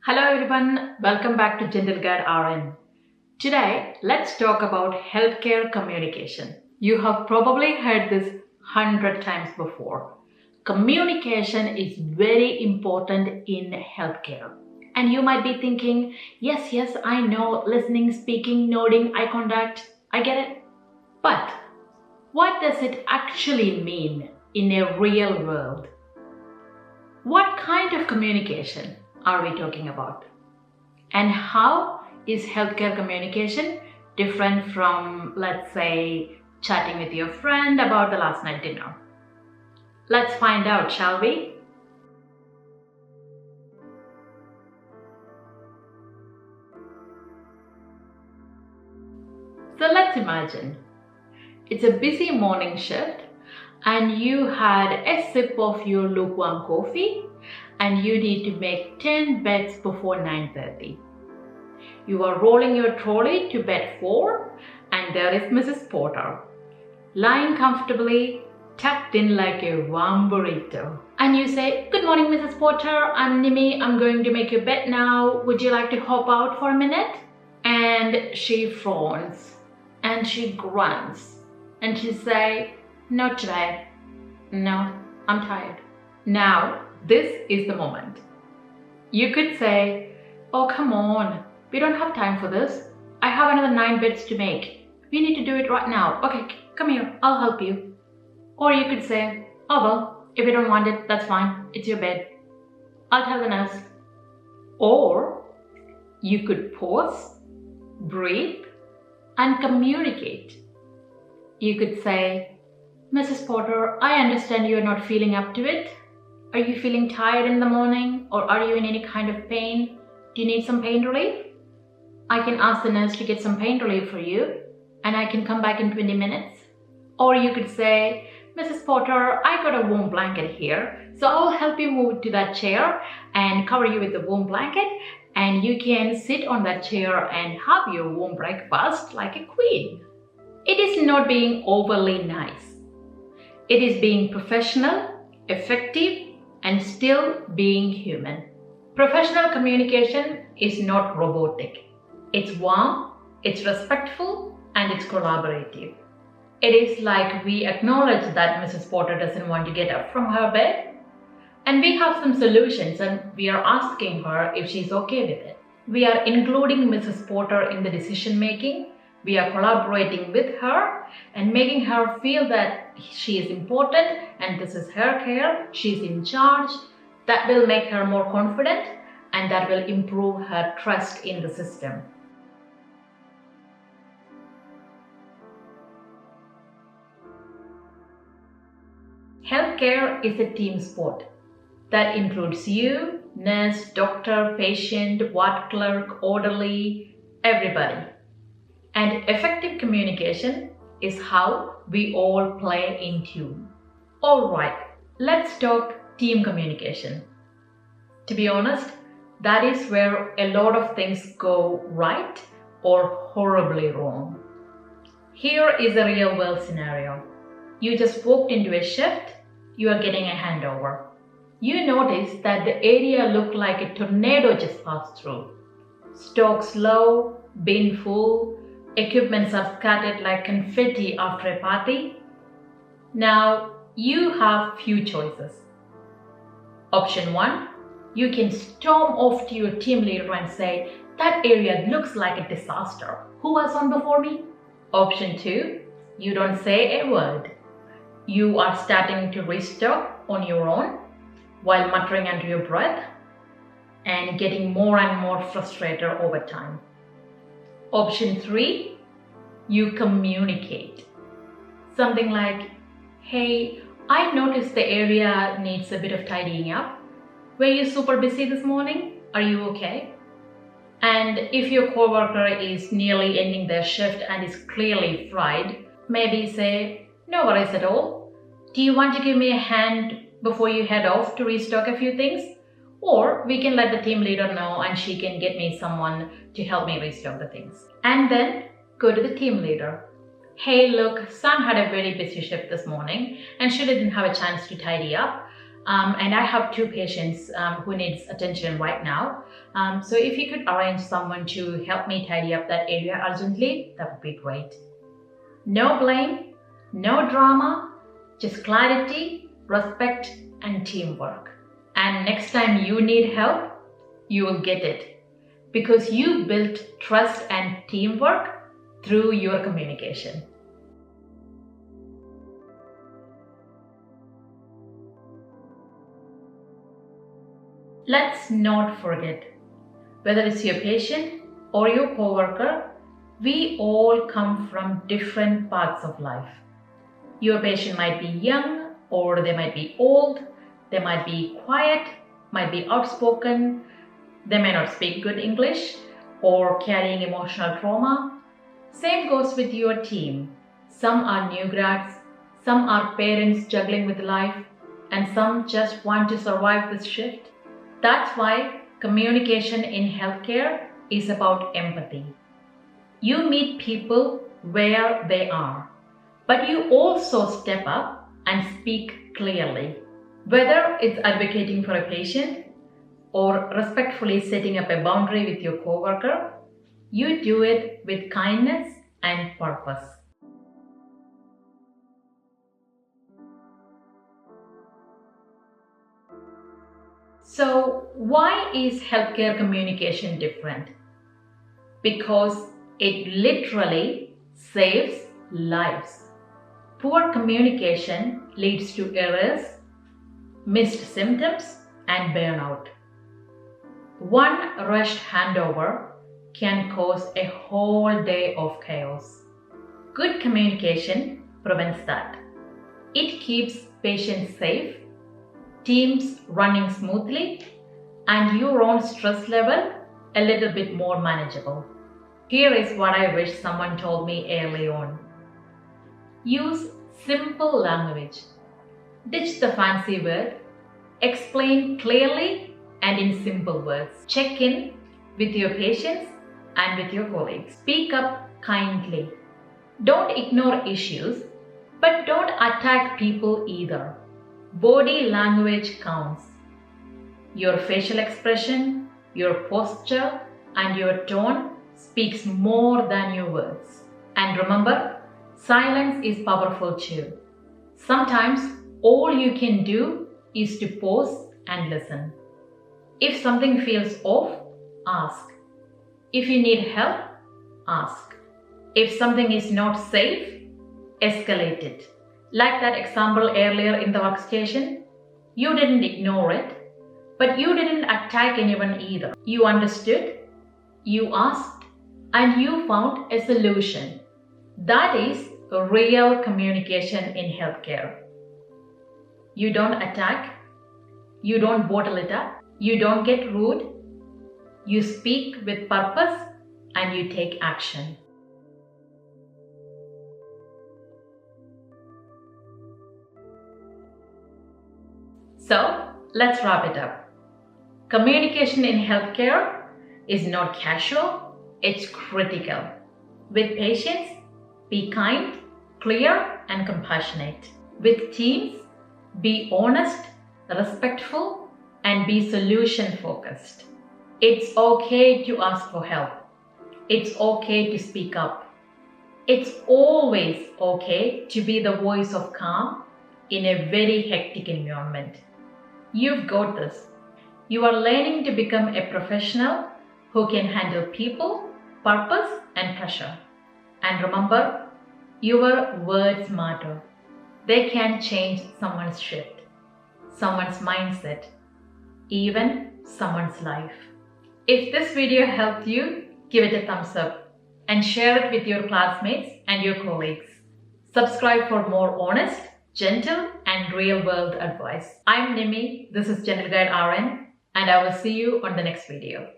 Hello everyone, welcome back to Gentle Guide RN. Today, let's talk about healthcare communication. You have probably heard this 100 times before. Communication is very important in healthcare. And you might be thinking, yes, I know, listening, speaking, nodding, eye contact, I get it. But what does it actually mean in a real world? What kind of communication are we talking about? And how is healthcare communication different from, let's say, chatting with your friend about the last night dinner? Let's find out, shall we? So let's imagine it's a busy morning shift and you had a sip of your lukewarm coffee and you need to make 10 beds before 9:30. You are rolling your trolley to bed 4 and there is Mrs. Porter, lying comfortably, tucked in like a warm burrito. And you say, "Good morning, Mrs. Porter, I'm Nimi, I'm going to make your bed now. Would you like to hop out for a minute?" And she frowns and she grunts and she say, "Not today. No, I'm tired." Now, this is the moment. You could say, "Oh, come on. We don't have time for this. I have another 9 beds to make. We need to do it right now. Okay, come here. I'll help you." Or you could say, "Oh, well, if you don't want it, that's fine. It's your bed. I'll tell the nurse." Or you could pause, breathe, and communicate. You could say, "Mrs. Porter, I understand you're not feeling up to it. Are you feeling tired in the morning, or are you in any kind of pain? Do you need some pain relief? I can ask the nurse to get some pain relief for you, and I can come back in 20 minutes. Or you could say, "Mrs. Porter, I got a warm blanket here, so I'll help you move to that chair and cover you with the warm blanket, and you can sit on that chair and have your warm breakfast like a queen." It is not being overly nice. It is being professional, effective, and still being human. Professional communication is not robotic. It's warm, it's respectful, and it's collaborative. It is like we acknowledge that Mrs. Porter doesn't want to get up from her bed, and we have some solutions and we are asking her if she's okay with it. We are including Mrs. Porter in the decision making. We are collaborating with her and making her feel that she is important and this is her care, she's in charge. That will make her more confident and that will improve her trust in the system. Healthcare is a team sport that includes you, nurse, doctor, patient, ward clerk, orderly, everybody. And effective communication is how we all play in tune. Alright, let's talk team communication. To be honest, that is where a lot of things go right or horribly wrong. Here is a real world scenario. You just walked into a shift, you are getting a handover. You notice that the area looked like a tornado just passed through. Stocks low, bin full, equipments are scattered like confetti after a party. Now, you have few choices. Option 1, you can storm off to your team leader and say, "That area looks like a disaster. Who was on before me?" Option 2, you don't say a word. You are starting to restock on your own while muttering under your breath and getting more and more frustrated over time. Option 3, you communicate. Something like, "Hey, I noticed the area needs a bit of tidying up. Were you super busy this morning? Are you okay?" And if your coworker is nearly ending their shift and is clearly fried, maybe say, "No worries at all. Do you want to give me a hand before you head off to restock a few things? Or we can let the team leader know and she can get me someone to help me restock the things." And then go to the team leader. "Hey, look, Sam had a very busy shift this morning and she didn't have a chance to tidy up. And I have 2 patients who needs attention right now. So if you could arrange someone to help me tidy up that area urgently, that would be great. No blame, no drama, just clarity, respect, and teamwork. And next time you need help, you will get it because you built trust and teamwork through your communication. Let's not forget, whether it's your patient or your coworker, we all come from different parts of life. Your patient might be young or they might be old, they might be quiet, might be outspoken, they may not speak good English or carrying emotional trauma. Same goes with your team. Some are new grads, some are parents juggling with life, and some just want to survive this shift. That's why communication in healthcare is about empathy. You meet people where they are, but you also step up and speak clearly. Whether it's advocating for a patient or respectfully setting up a boundary with your coworker, you do it with kindness and purpose. So, why is healthcare communication different? Because it literally saves lives. Poor communication leads to errors, missed symptoms, and burnout. One rushed handover can cause a whole day of chaos. Good communication prevents that. It keeps patients safe, teams running smoothly, and your own stress level a little bit more manageable. Here is what I wish someone told me early on. Use simple language. Ditch the fancy word. Explain clearly and in simple words. Check in with your patients and with your colleagues. Speak up kindly. Don't ignore issues, but don't attack people either. Body language counts. Your facial expression, your posture, and your tone speaks more than your words. And remember, silence is powerful too. Sometimes all you can do is to pause and listen. If something feels off, ask. If you need help, ask. If something is not safe, escalate it. Like that example earlier in the workstation, you didn't ignore it, but you didn't attack anyone either. You understood, you asked, and you found a solution. That is real communication in healthcare. You don't attack, you don't bottle it up, you don't get rude, you speak with purpose, and you take action. So, let's wrap it up. Communication in healthcare is not casual, it's critical. With patients, be kind, clear, and compassionate. With teams, be honest, respectful, and be solution focused. It's okay to ask for help. It's okay to speak up. It's always okay to be the voice of calm in a very hectic environment. You've got this. You are learning to become a professional who can handle people, purpose, and pressure. And remember, your words matter. They can change someone's shift, someone's mindset, even someone's life. If this video helped you, give it a thumbs up and share it with your classmates and your colleagues. Subscribe for more honest, gentle, and real-world advice. I'm Nimi, this is General Guide RN, and I will see you on the next video.